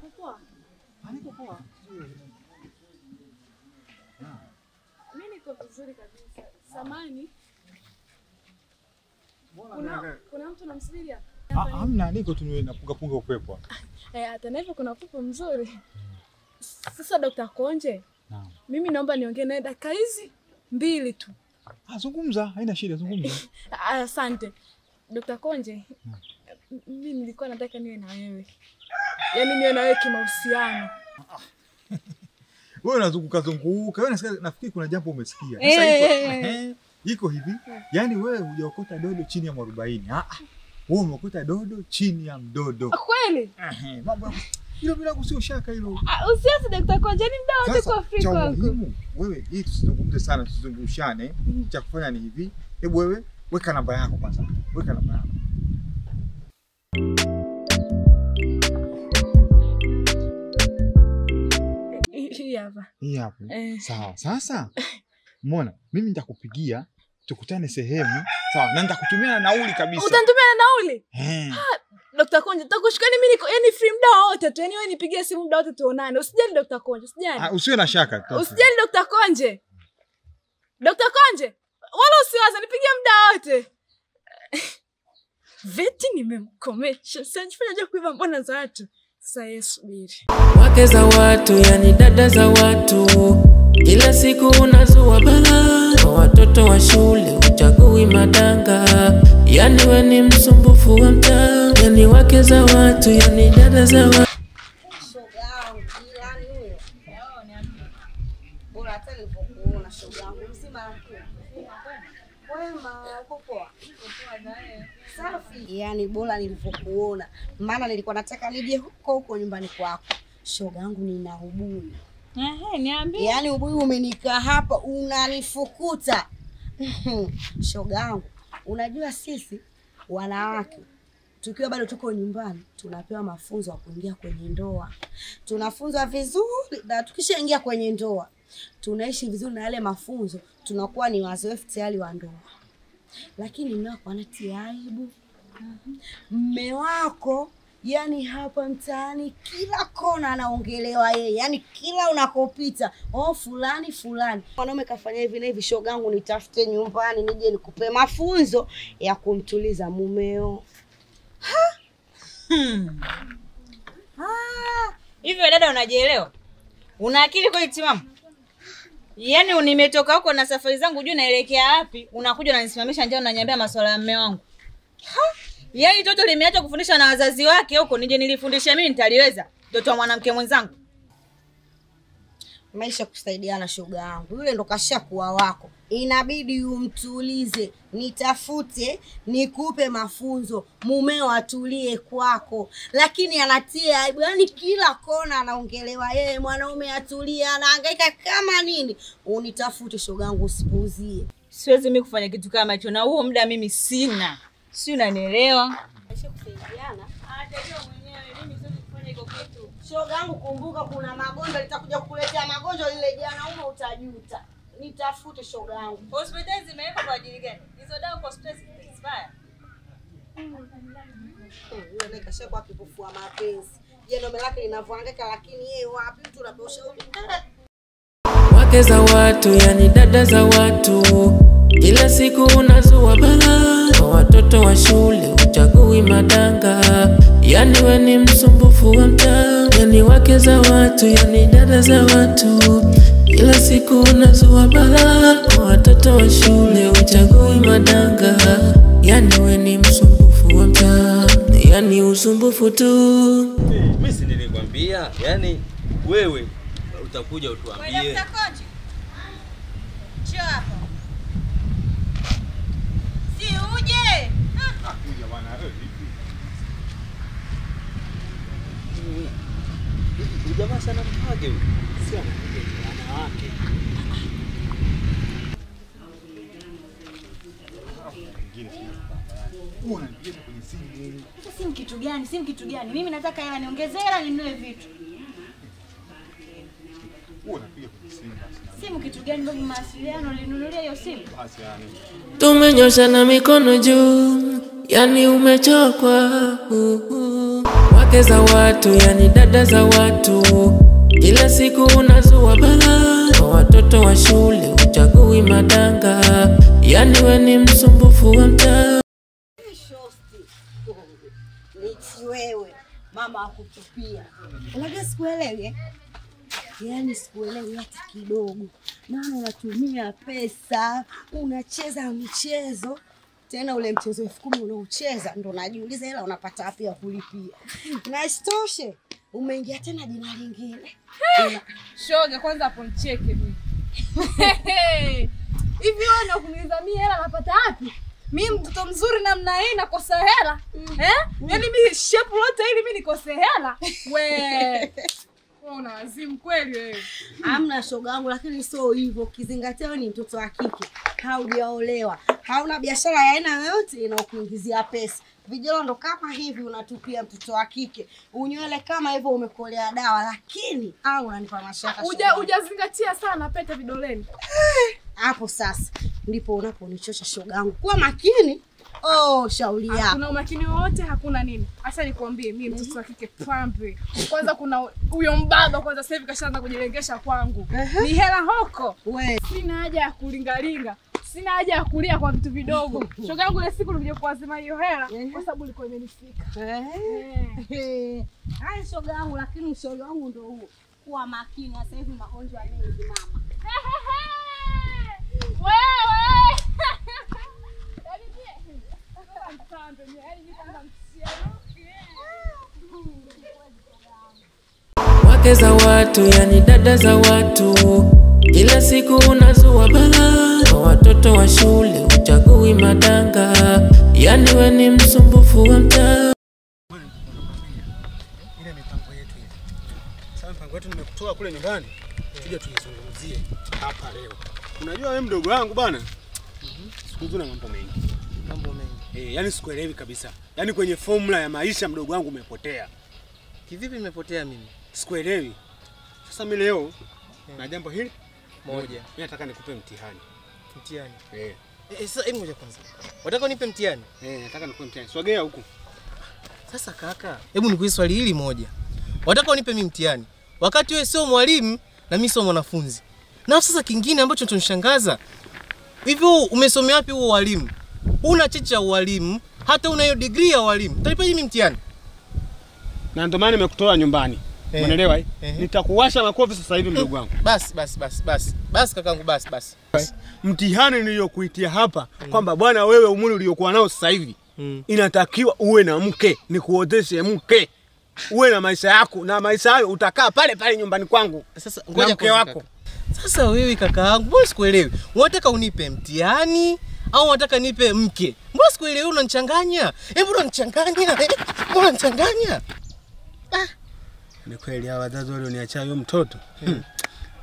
Uko Niko poa. Mimi niko vizuri kabisa. Samani. Kuna mtu namsubiria? Hamna, niko tu napunga upepo hapa. Hata na hivyo kuna upepo mzuri. Sasa Dr. Konje. Naam. Mimi naomba niongee naye dakika hizi 2 tu. Zungumza, haina shida, zungumza. Asante. Dr. Konje. Mimi nilikuwa nataka niwe na wewe. Yaani niwe na wewe kimahusiano. Wewe unazunguka. Wewe nafikiri kuna jambo umesikia. Sasa iko hivi. Yaani wewe hujaokota dodo chini ya 40. Wewe umeokota dodo chini ya mdodo. Kweli? Mambo hilo bila kusio shaka hilo. Usiache Dr. Konje, ni muda wote kwa Afrika wangu. Wewe hii tusizungumze sana, tusizungushane. Cha kufanya ni hivi. Hebu wewe weka namba yako kwanza. Weka namba yako. Hii hapa. Sawa. Sasa umeona? Mimi nitakupigia tukutane sehemu. Sawa, na nitakutumia nauli kabisa. Utanitumia nauli? Dr. Konje, takushukani mimi niko yani free muda wote tu. Yani wewe nipigie simu muda wote tuonane. Usijali Dr. Konje, usijali. Usiwe na shaka. Usijali Dr. Konje. Dr. Konje, wala usiwaze, nipigie muda wote. Veti nimemkomesha. Sijafanya je kuiba mbona za watu. Sasa Yesu subiri. Wake za watu, yani dada za watu. Kila siku unazua bala. Kwa watoto wa shule uchagui madanga. Yani we ni msumbufu wa mtaa. Yani wake za watu, yani dada za watu. Shogangu, ilani huyo. Bora hata nilipokuona shogangu mzima yake. Wema, uko poa? Safi. Yaani bora nilipokuona. Maana nilikuwa nataka nije huko nyumbani kwako. Shogangu nina ubuyu. Niambie. Yaani ubuyu umenikaa hapa unanifukuta. Shogangu, unajua sisi wanawake tukiwa bado tuko nyumbani tunapewa mafunzo ya kuingia kwenye ndoa. Tunafunzwa vizuri na tukishaingia kwenye ndoa tunaishi vizuri na yale mafunzo, tunakuwa ni wazoefu tayari wa ndoa. Lakini mume wako anatia aibu. Mume wako yani hapa mtaani kila kona anaongelewa yeye. Yani kila unakopita, fulani. Mwanaume kafanya hivi na hivi, shogangu nitafute nyumbani nije nikupe mafunzo ya kumtuliza mumeo. Hivyo dada unajielewa? Una akili kweli timamu? Yaani nimetoka huko na safari zangu juu naelekea wapi? Unakuja unanisimamisha njia unaniambia masuala ya mume wangu. Yaani toto limeacha kufundishwa na wazazi wake huko, nije nilifundisha mimi nitaliweza? Mtoto wa mwanamke mwenzangu. Maisha kusaidiana shogangu. Yule ndo kashakuwa wako. Inabidi umtulize, nitafute, nikupe mafunzo, mumeo atulie kwako. Lakini anatia aibu, yani kila kona anaongelewa yeye, mwanaume atulie, anahangaika kama nini. Unitafute shogangu, usipuuzie. Siwezi mimi kufanya kitu kama hicho na huo muda mimi sina. Si unanielewa? Maisha kusaidiana. Atajua mwenyewe mimi siwezi kufanya hiko kitu. Shogangu, kumbuka kuna magonjwa litakuja kukuletea magonjwa lile jana ume utajuta. Nitafute shogangu. Hospitali zimewekwa kwa ajili gani? Hizo dawa kwa stress expire. Yule kashakuwa kipofu wa mapenzi. Jeno lake linavyohangaika lakini yeye wapi mtu anapewa ushauri. Wake za watu, yani dada za watu. Kila siku unazua bala. Kwa watoto wa shule uchagui madanga. Yani we ni msumbufu wa mtaa. Yani wake za watu, yani dada za watu. Kila siku unazua bala. Kwa watoto wa shule uchagui madanga. Yani we ni msumbufu wa mtaa. Yani usumbufu tu. Mimi si nilikwambia, yani wewe utakuja utuambie. Wewe Dr. Konje. Njoo hapa. Si uje. Kuja bwana wewe. Ujamaa sana mpage huyu. Si anakuja wanawake. Unaingia kwenye simu. Sasa simu kitu gani? Simu kitu gani? Mimi nataka hela niongezee hela ninunue vitu. Unapiga kwenye simu basi. Simu kitu gani ndio mawasiliano linunulia hiyo simu? Basi yani. Tumenyosha na mikono juu, yani umechokwa. Wake za watu, yani dada za watu, ila siku unazua balaa. Kwa watoto wa shule uchagui madanga, yani we ni msumbufu wa mtaa. Nichi wewe, mama akutupia. Unajua sikuelewi Yaani sikuelewi hata kidogo. Maana unatumia pesa, unacheza mchezo. Tena ule mchezo 10,000 unaocheza ndo najiuliza hela unapata wapi ya kulipia. Na isitoshe umeingia tena jina lingine. Shoga kwanza hapo nicheke mimi. Hivi wewe ndio kuniuliza mimi hela napata wapi? Mimi mtoto mzuri namna hii nakosa hela? Yaani mimi shape lote ili mimi nikose hela? We una wazimu kweli wewe. Hamna shoga yangu, lakini sio hivyo. Kizingatia wewe ni mtoto wa kike, haujaolewa, hauna biashara ya aina yoyote inayokuingizia pesa. Vijana ndo kama hivi unatupia mtoto wa kike. Unywele kama hivyo umekolea dawa, lakini au unanipa mashaka. Hujazingatia sana pete vidoleni. Hapo sasa ndipo unaponichosha shoga yangu. Kuwa makini. Shauri yako. Hakuna umakini wote, hakuna nini. Acha nikwambie mimi mtoto wa kike pambe. Kwanza kuna huyo mbaba kwanza sasa hivi kashaanza kujilengesha kwangu. Ni hela hoko. Sina haja ya kulingalinga. Sina haja ya kulia kwa vitu vidogo. Shoga yangu ile siku nilikuja kuazima hiyo hela kwa sababu ilikuwa imenifika. Haya shoga yangu, lakini ushauri wangu ndio huo. Kuwa makini, sasa hivi magonjwa mengi mama. Wewe. Wake za watu, yani dada za watu, ila siku unazua balaa. Kwa watoto wa shule uchagui madanga, yani we ni msumbufu wa mtaa. Ile mipango yetu hivi. Sasa mpango wetu nimekutoa kule nyumbani. Tuje tuizungumzie hapa leo. Unajua wewe mdogo wangu bwana? Siku hizi una mambo mengi. Mambo mengi. Yani sikuelewi kabisa. Yani kwenye formula ya maisha mdogo wangu umepotea. Kivipi nimepotea mimi? Sikuelewi. Sasa mimi leo na jambo hili moja. Mimi nataka nikupe mtihani. Mtihani? Sasa hebu ngoja kwanza. Unataka unipe mtihani? Nataka nikupe mtihani. Sogea huku. Sasa kaka, hebu nikuulize swali hili moja. Unataka unipe mimi mtihani wakati wewe sio mwalimu na mimi sio mwanafunzi? Na sasa kingine ambacho tunishangaza, hivyo umesomea wapi huo walimu? Una cheti cha walimu, hata una hiyo degree ya walimu. Utanipa mimi mtihani? Na ndio maana nimekutoa nyumbani. Unaelewa Nitakuwasha makofi sasa hivi mdogo wangu. Basi kakangu basi. Mtihani niliyokuitia hapa kwamba bwana wewe umri uliokuwa nao sasa hivi inatakiwa uwe na mke, nikuozeshe mke. Uwe na maisha yako, na maisha hayo utakaa pale pale nyumbani kwangu. Sasa ngoja mke wako. Sasa wewe kakaangu, mbona sikuelewi? Unataka unipe mtihani au unataka nipe mke? Mbona sikuelewi, unanichanganya? Mbona unanichanganya? Mbona unanichanganya? Ni kweli hawa wazazi wale uniacha huyo mtoto.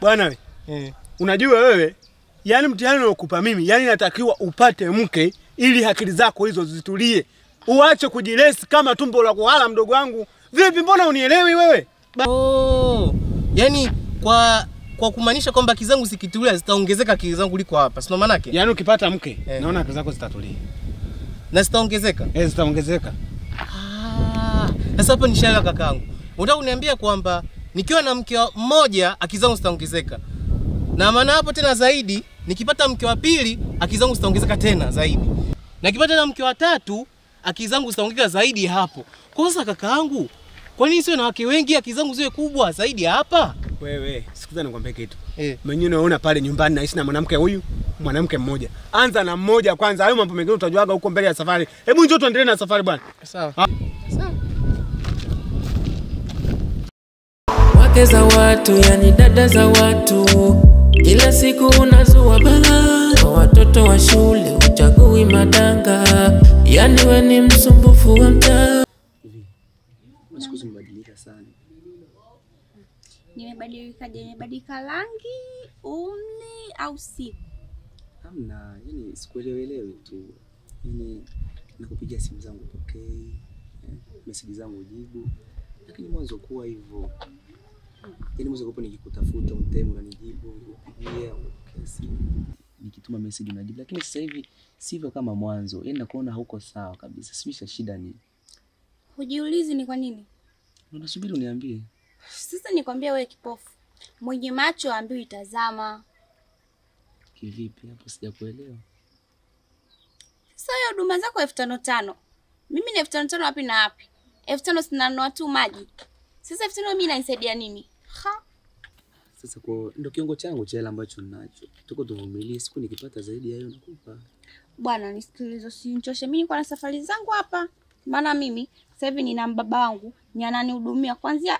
Bwana wewe. Unajua wewe, yani mtihani unaokupa mimi, yani natakiwa upate mke ili akili zako hizo zitulie. Uache kujilesi kama tumbo la kuhala mdogo wangu. Vipi mbona unielewi wewe? Yani kwa kumaanisha kwamba akili zangu zikitulia zitaongezeka akili zangu kuliko hapa. Sio maana yake? Yani ukipata mke, naona akili zako zitatulia. Na zitaongezeka? Zitaongezeka. Sasa hapo nishaelewa kakaangu. Unataka kuniambia kwamba nikiwa na mke mmoja akili zangu zitaongezeka. Na maana hapo tena zaidi, nikipata mke wa pili akili zangu zitaongezeka tena zaidi. Na nikipata na mke wa tatu akili zangu zitaongezeka zaidi hapo. Kwa sasa kakaangu, kwa nini siwe na wake wengi akili zangu ziwe kubwa zaidi hapa? Wewe, sikuza nikwambie kitu. Mwenyewe unaona pale nyumbani naishi na mwanamke huyu, mwanamke mmoja. Anza na mmoja kwanza, hayo mambo mengine utajuaga huko mbele ya safari. Hebu njoo tuendelee na safari bwana. Sawa. Wake za watu, yani dada za watu, ila siku unazua balaa. Kwa watoto wa shule uchagui madanga, yani we ni msumbufu wa mtaa. Siku zimebadilika sana. Nimebadilika rangi, umri au siku? Hamna, yani sikuelewelewi tu. Yani nakupigia simu zangu upokei, message zangu ujibu. Lakini mwanzo kuwa hivyo. Yani mwanzo kupo nikikutafuta untemu unanijibu, upigia, unapokea simu. Nikituma message unajibu, lakini sasa hivi sivyo kama mwanzo. Yani nakuona hauko sawa kabisa. Sibisha shida ni. Hujiulizi ni kwa nini? Unasubiri uniambie. Sasa nikwambia wewe kipofu. Mwenye macho ambiwa itazama. Kivipi hapo sijakuelewa? Sasa hiyo huduma zako 5,500. Mimi ni 5,500 wapi na wapi? 5,500 sinanunua tu maji. Sasa 5,500 mimi inanisaidia nini? Ha? Sasa kwa ndio kiungo changu cha hela ambacho ninacho. Tuko tuvumilie, siku nikipata zaidi ya hiyo nakupa. Bwana nisikilize, usinichoshe. Mimi niko na safari zangu hapa. Maana mimi sasa hivi nina baba wangu, ni ananihudumia kuanzia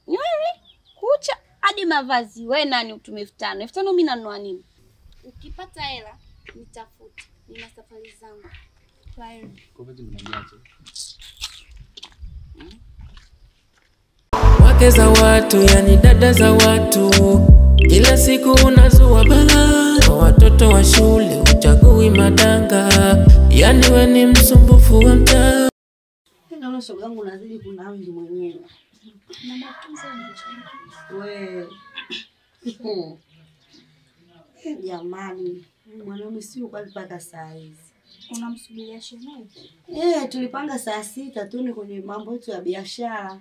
nywele, kucha hadi mavazi. Wewe nani utume 5,000? 5,000 mimi nanunua nini? Ukipata hela nitafute. Nina safari zangu. Kwa hiyo Kwa hivyo mnaniaje? Wake za watu, yani dada za watu, kila siku unazua bala kwa watoto wa shule, uchagui madanga, yani we ni msumbufu wa mtaa. Naona shoga yangu nazidi kunawili mwenyewe. na matunzo We. Jamani, mwanaume sio kwa mpaka saa hizi. unamsubiria shemeji. Tulipanga saa 6 tu ni kwenye mambo yetu ya biashara.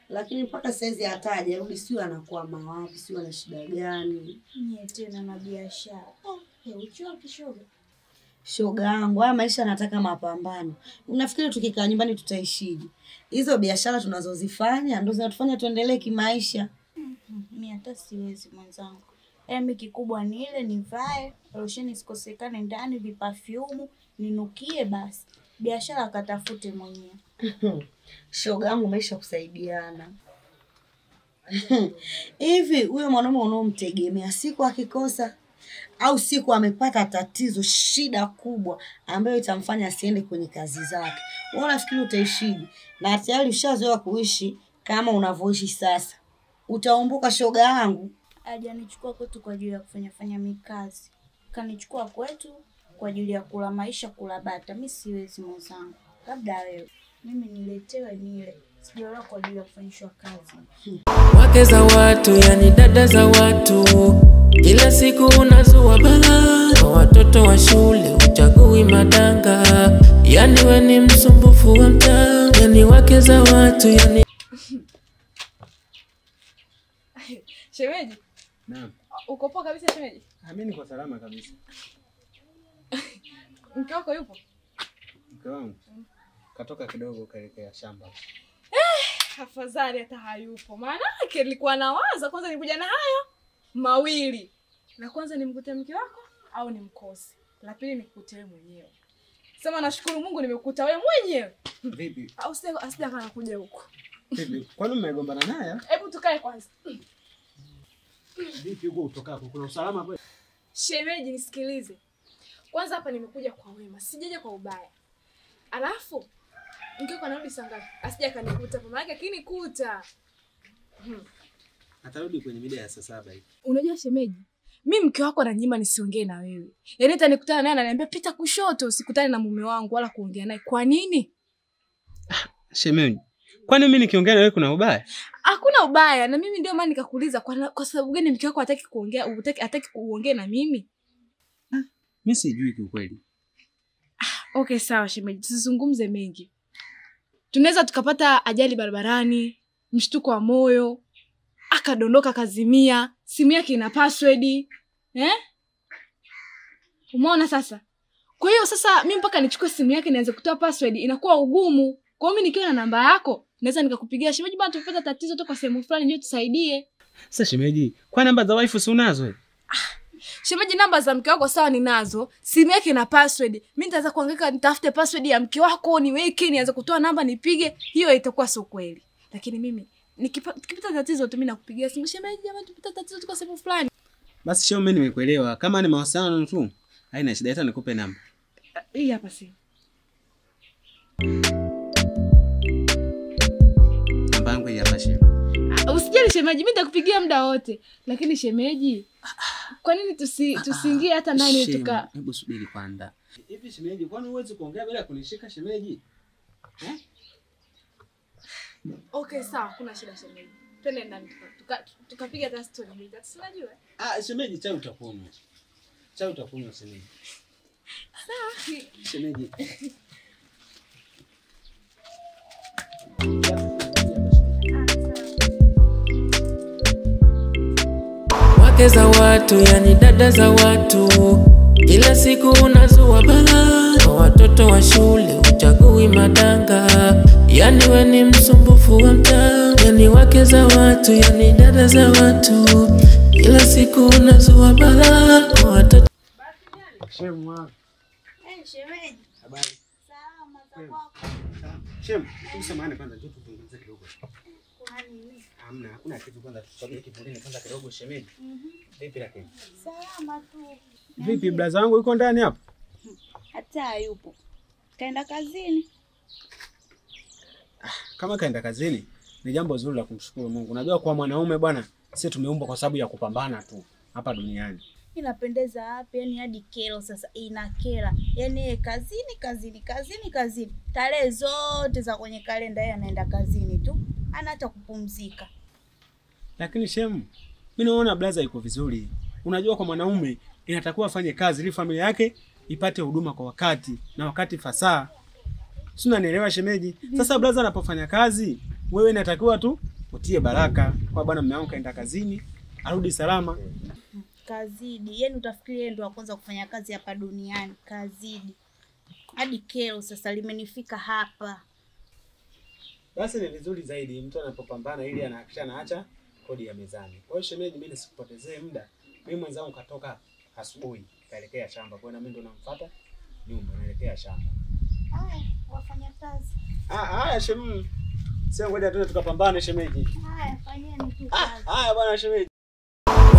Lakini mpaka saizi hataja rudi, sio anakuwa mawapi, sio ana shida gani. Nye tena na biashara. Uchoki shoga. Shoga yangu, haya maisha nataka mapambano. Unafikiri tukikaa nyumbani tutaishije? Hizo biashara tunazozifanya ndio zinatufanya tuendelee kimaisha. Mimi hata siwezi mwenzangu. Mimi kikubwa ni ile nivae, losheni isikosekane ndani, viperfume, ninukie basi. Biashara akatafute mwenyewe. Shoga yangu, maisha kusaidiana. Hivi huyo mwanaume unaomtegemea siku akikosa au siku amepata tatizo, shida kubwa ambayo itamfanya asiende kwenye kazi zake, wewe unafikiri utaishije? Na tayari ushazoea kuishi kama unavyoishi sasa. Utaumbuka shoga yangu. Hajanichukua kwetu kwa ajili ya kufanya mikazi. Kanichukua kwetu kwa ajili ya kula maisha, kula bata. Mimi siwezi mwenzangu. Labda wewe. Mimi niletewe nile. Sijaolewa kwa ajili ya kufanyishwa kazi. Wake za watu, yani dada za watu, kila siku unazua bala kwa watoto wa shule, uchagui madanga, yani we ni msumbufu wa mtaa. Yani wake za watu, yani Shemeji, Naam. uko poa kabisa shemeji? Mimi niko salama kabisa. Mke wako yupo? Mke wangu katoka kidogo kaelekea shamba. Afadhali hata hayupo. Maana yake nilikuwa nawaza kwanza nikuja na hayo mawili. La kwanza nimkute mke wako au nimkose. La pili nikukute wewe mwenyewe. Sema nashukuru Mungu nimekukuta wewe mwenyewe. Vipi? Au asija kana kuja huko. Vipi? Kwani mmegombana naye? Hebu tukae kwanza. Vipi huko utokako? Kuna usalama kweli? Shemeji nisikilize. Kwanza hapa nimekuja kwa wema, sijaje kwa ubaya. Alafu mke wako anarudi saa ngapi? Asija kanikuta hapa. Maana akinikuta. Atarudi kwenye mida ya saa 7 hivi. Unajua shemeji, mimi mke wako ananyima nisiongee na wewe. Yaani hata nikutana naye ananiambia pita kushoto, usikutane na mume wangu wala kuongea naye. Kwa nini? Shemeji, kwani mimi nikiongea na wewe kuna ubaya? Hakuna ubaya, na mimi ndio maana nikakuuliza kwa sababu gani mke wako hataki kuongea, hataki kuongea na mimi? Mimi sijui kiukweli. Okay sawa shemeji, tusizungumze mengi. Tunaweza tukapata ajali barabarani, mshtuko wa moyo, akadondoka kazimia, simu yake ina password. Umeona sasa? Kwa hiyo sasa mimi mpaka nichukue simu yake nianze kutoa password inakuwa ugumu. Kwa hiyo mimi nikiwa na namba yako, naweza nikakupigia shemeji, bwana tupata tatizo toka sehemu fulani njoo tusaidie. Sasa shemeji, kwa namba za wifi si unazo wewe? Shemeji, namba za mke wako sawa ninazo, simu yake ina password. Mimi nitaanza kuhangaika nitafute password ya mke wako niweke, nianze kutoa namba nipige, hiyo itakuwa sio kweli. Lakini mimi nikipata tatizo tu mimi nakupigia simu, shemeji jamani tupata tatizo toka sehemu fulani. Basi shoo, mimi nimekuelewa. Kama ni mawasiliano tu, haina shida, hata nikupe namba. Hii hapa simu. Namba yangu hii hapa shemeji. Usijali shemeji, mimi nitakupigia muda wote. Lakini shemeji, kwa nini tusiingie hata ndani tuka? Hebu subiri kwanza. Hivi shemeji, kwani huwezi kuongea bila kunishika shemeji? Okay sawa, kuna shida shemeji. Twende ndani tukapiga hata story mbili. Tunajua. Shemeji, chai utakunywa. Chai utakunywa shemeji. Sawa. Shemeji. wake za watu, yani dada za watu. Kila siku unazua balaa kwa watoto wa shule, uchagui madanga. Yani we ni msumbufu wa mtaa, yani wake za watu, yani dada za watu. Kila siku unazua balaa kwa watoto. Shemu wangu. Shemeji. Habari. Salama za kwako. Shemu, usamahani kwanza njoo tuzungumze kidogo. Kuna nini? Hamna, hakuna kitu kwanza tusogee kivulini kwanza kidogo shemeji. Vipi lakini? Salama tu. Vipi blaza wangu yuko ndani hapo? Hata hayupo. Kaenda kazini. Kama kaenda kazini ni jambo zuri la kumshukuru Mungu. Unajua kwa mwanaume bwana, sisi tumeumbwa kwa sababu ya kupambana tu hapa duniani. Inapendeza wapi? Yani hadi kero sasa inakera. Yani kazini. Tarehe zote za kwenye kalenda yeye anaenda kazini tu. Hana hata kupumzika. Lakini shemu, mimi naona blaza iko vizuri. Unajua kwa mwanaume inatakiwa afanye kazi ili familia yake ipate huduma kwa wakati na wakati fasaha. Si unanielewa shemeji? Sasa blaza anapofanya kazi, wewe inatakiwa tu utie baraka kwa bwana mume wangu kaenda kazini, arudi salama. Kazidi. Yani utafikiri yeye ndo wa kwanza kufanya kazi hapa duniani. Kazidi. Hadi kero sasa limenifika hapa. Basi ni vizuri zaidi mtu anapopambana ili anahakisha anaacha kodi ya mezani. Kwa hiyo shemeji, mimi nisikupotezee muda. Mimi mwenzangu katoka asubuhi kaelekea shamba. Kwa hiyo na mimi ndo namfuata nyumba naelekea shamba. Haya, wafanya kazi. Haya shemu. Sio ngoja tuende tukapambane shemeji. Haya, fanyeni tu kazi. Haya bwana shemeji.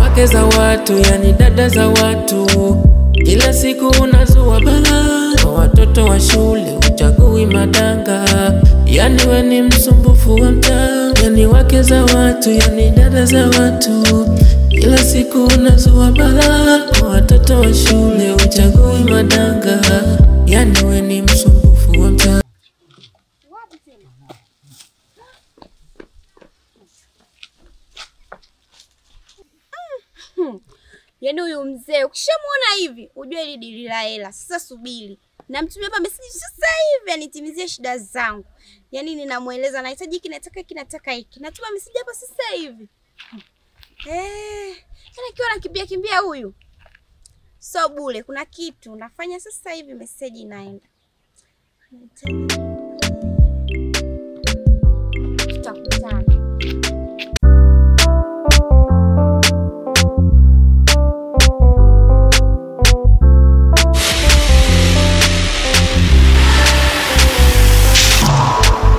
Wake za watu, yani dada za watu. Kila siku unazua balaa kwa watoto wa shule, uchagui madanga. Yani we ni msumbufu wa mtaa, yani wake za watu, yani dada za watu. Kila siku unazua balaa kwa watoto wa shule, uchagui madanga. Yani we ni msumbufu wa mtaa. Yaani huyu mzee ukishamuona hivi ujue ili dili la hela. Sasa subiri. Namtumia hapa message sasa hivi anitimizie shida zangu. Yaani ninamueleza nahitaji hiki nataka hiki. Natuma message hapa sasa hivi. Yaani akiwa kimbia huyu. So bure kuna kitu nafanya sasa hivi message inaenda. Tutakutana.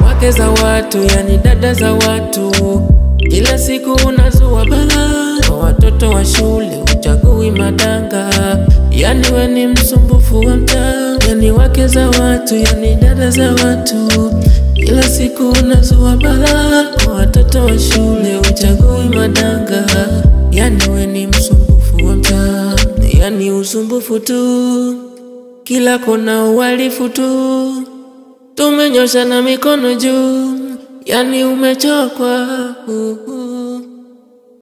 Wake za watu, yani dada za watu. Kila siku unazua balaa kwa watoto wa shule, uchagui madanga. Yani we ni msumbufu wa mtaa, yani wake za watu, yani dada za watu. Kila siku unazua balaa kwa watoto wa shule, uchagui madanga. Yani we ni msumbufu wa mtaa, yani usumbufu tu. Kila kona uhalifu tu. Tumenyosha na mikono juu, yani umechokwa.